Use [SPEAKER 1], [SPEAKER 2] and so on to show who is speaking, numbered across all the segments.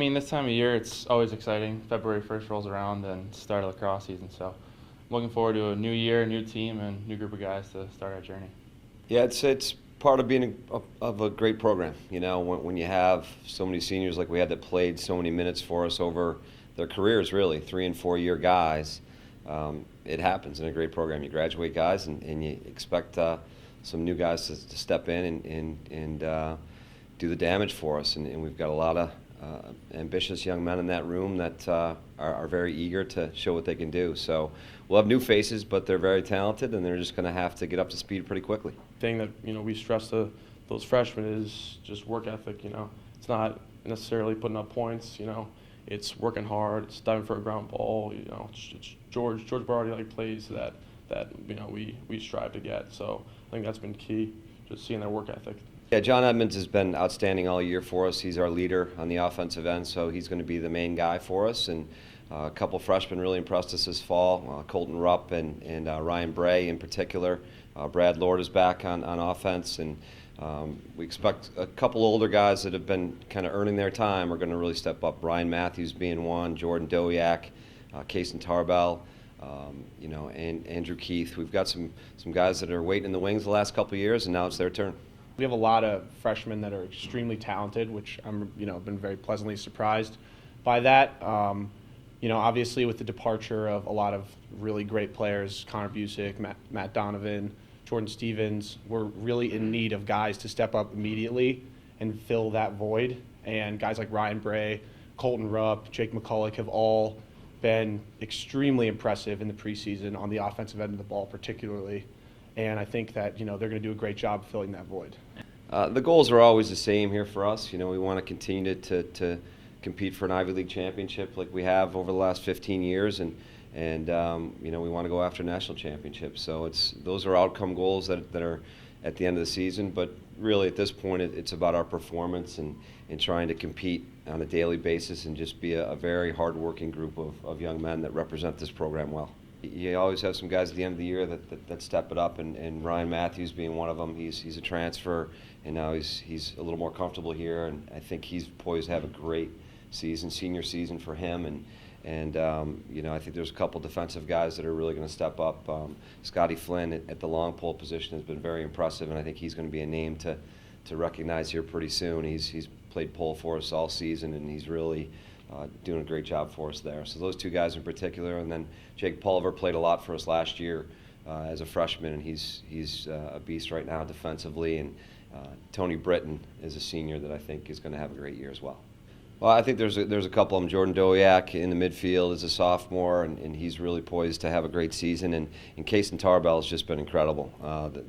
[SPEAKER 1] mean, this time of year, it's always exciting. February 1st rolls around and start of lacrosse season, so I'm looking forward to a new year, new team, and new group of guys to start our journey.
[SPEAKER 2] Yeah, it's part of being of a great program. You know, when you have so many seniors like we had that played so many minutes for us over their careers, really 3 and 4 year guys. It happens in a great program. You graduate guys, and you expect some new guys to step in and do the damage for us. And we've got a lot of ambitious young men in that room that are very eager to show what they can do. So we'll have new faces, but they're very talented, and they're just going to have to get up to speed pretty quickly.
[SPEAKER 3] Thing that we stress to those freshmen is just work ethic. It's not necessarily putting up points. It's working hard. It's diving for a ground ball. It's George Barardi plays that we strive to get. So I think that's been key, just seeing their work ethic.
[SPEAKER 2] Yeah, John Edmonds has been outstanding all year for us. He's our leader on the offensive end, so he's going to be the main guy for us. And a couple freshmen really impressed us this fall, Colton Rupp and Ryan Bray in particular. Brad Lord is back on offense, and we expect a couple older guys that have been kind of earning their time are going to really step up. Ryan Matthews being one, Jordan Dowiak, Kaysen Tarbell, and Andrew Keith. We've got some guys that are waiting in the wings the last couple of years, and now it's their turn.
[SPEAKER 4] We have a lot of freshmen that are extremely talented, which I'm, been very pleasantly surprised by that. Obviously with the departure of a lot of really great players, Connor Busick, Matt Donovan, Jordan Stevens, we're really in need of guys to step up immediately and fill that void. And guys like Ryan Bray, Colton Rupp, Jake McCulloch have all been extremely impressive in the preseason on the offensive end of the ball particularly. And I think that, they're going to do a great job filling that void.
[SPEAKER 2] The goals are always the same here for us. We want to continue to compete for an Ivy League championship like we have over the last 15 years, and we want to go after national championships. So those are outcome goals that are at the end of the season. But really, at this point, it's about our performance and trying to compete on a daily basis and just be a very hard-working group of young men that represent this program well. You always have some guys at the end of the year that step it up, and Ryan Matthews being one of them. He's a transfer, and now he's a little more comfortable here, and I think he's poised to have a great season, senior season for him. And I think there's a couple defensive guys that are really going to step up. Scotty Flynn at the long pole position has been very impressive, and I think he's going to be a name to recognize here pretty soon. He's played pole for us all season, and he's really doing a great job for us there. So those two guys in particular, and then Jake Pulver played a lot for us last year as a freshman, and he's a beast right now defensively. And Tony Britton is a senior that I think is going to have a great year as well. Well, I think there's a couple of them. Jordan Dowiak in the midfield is a sophomore, and he's really poised to have a great season. And Kaysen Tarbell has just been incredible.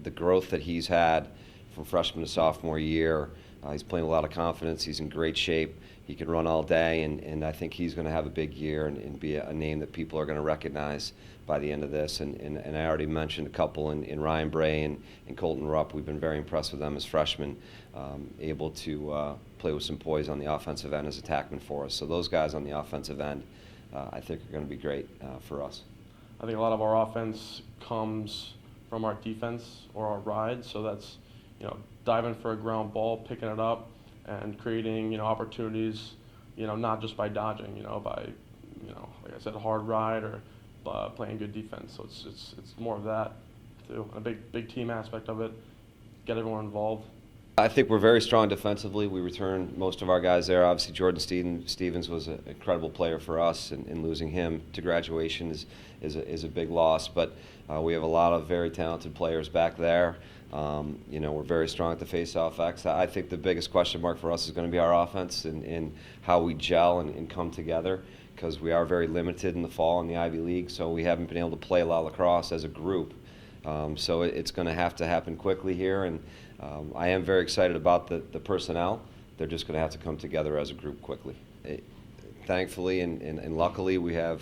[SPEAKER 2] The growth that he's had from freshman to sophomore year, he's playing a lot of confidence. He's in great shape. He can run all day, and I think he's going to have a big year and be a name that people are going to recognize by the end of this. And I already mentioned a couple in Ryan Bray and Colton Rupp. We've been very impressed with them as freshmen, able to play with some poise on the offensive end as attackmen for us. So those guys on the offensive end, I think, are going to be great for us.
[SPEAKER 3] I think a lot of our offense comes from our defense or our ride, so that's diving for a ground ball, picking it up, and creating opportunities, not just by dodging, by like I said, a hard ride or playing good defense. So it's more of that too. A big team aspect of it, get everyone involved.
[SPEAKER 2] I think we're very strong defensively. We return most of our guys there. Obviously, Jordan Stevens was an incredible player for us, and losing him to graduation is a big loss. But we have a lot of very talented players back there. We're very strong at the face-off X. I think the biggest question mark for us is going to be our offense and how we gel and come together, because we are very limited in the fall in the Ivy League, so we haven't been able to play a lot of lacrosse as a group. So it's going to have to happen quickly here, and I am very excited about the personnel. They're just going to have to come together as a group quickly. Thankfully and luckily, we have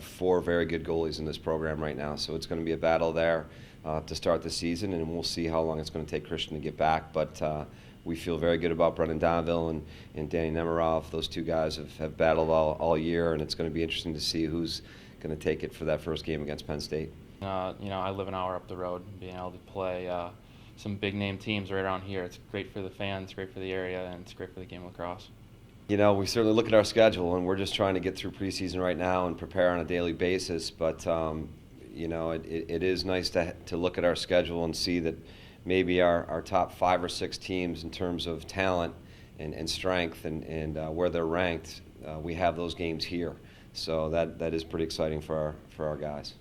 [SPEAKER 2] 4 very good goalies in this program right now, so it's going to be a battle there to start the season, and we'll see how long it's going to take Christian to get back. But we feel very good about Brendan Donville and Danny Nemerov. Those two guys have battled all year, and it's going to be interesting to see who's going to take it for that first game against Penn State.
[SPEAKER 1] I live an hour up the road. Being able to play some big-name teams right around here, it's great for the fans, great for the area, and it's great for the game of lacrosse.
[SPEAKER 2] You know, we certainly look at our schedule, and we're just trying to get through preseason right now and prepare on a daily basis. But you know, it is nice to look at our schedule and see that maybe our top 5 or 6 teams in terms of talent and strength and where they're ranked, we have those games here. So that is pretty exciting for our guys.